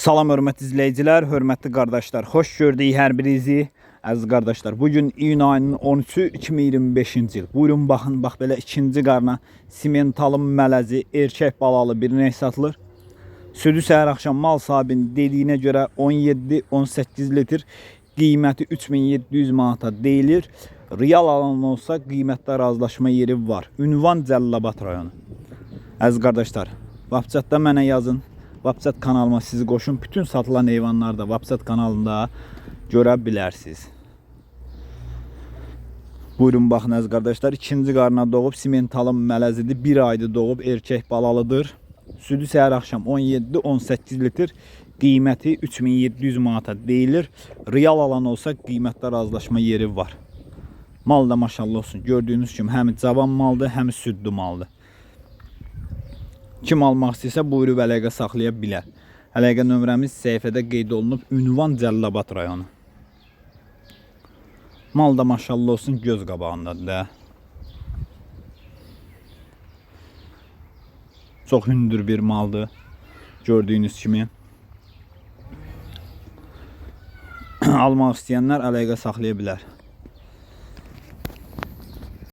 Salam hörmətli izləyicilər, hörmətli qardaşlar. Xoş gördük hər birinizi. Əziz qardaşlar, bugün iyun ayının 13-ü 2025-ci il. Buyurun baxın, bax belə ikinci qarna simentalın mələzi erkək balalı bir ney satılır. Südü səhər axşam mal sahibinin dediyinə görə 17-18 litr, qiyməti 3700 manata deyilir. Real alan olsa qiymətdə razılaşma yeri var. Ünvan Cəlilabad rayonu. Əziz qardaşlar, WhatsApp'da mənə yazın. WhatsApp kanalıma sizi qoşun. Bütün satılan heyvanları da WhatsApp kanalında görə bilərsiniz. Buyurun baxın əziz qardaşlar. İkinci qarına doğub simentalın mələzidir. Bir aydır doğub erkək balalıdır. Südü səhər axşam 17-18 litr. Qiyməti 3700 manata deyilir. Real alan olsa qiymətdə razılaşma yeri var. Mal da maşallah olsun. Gördüyünüz kimi həm cavan maldır, həm südlü maldır. Kim almaq istəyirsə buyurub əlaqə saxlaya bilər. Əlaqə nömrəmiz səhifədə qeyd olunub. Ünvan Cəlilabad rayonu. Mal da maşallah olsun göz qabağındadır da. Çox hündür bir maldır. Gördüyünüz kimi. Almaq istəyənlər əlaqə saxlaya bilər.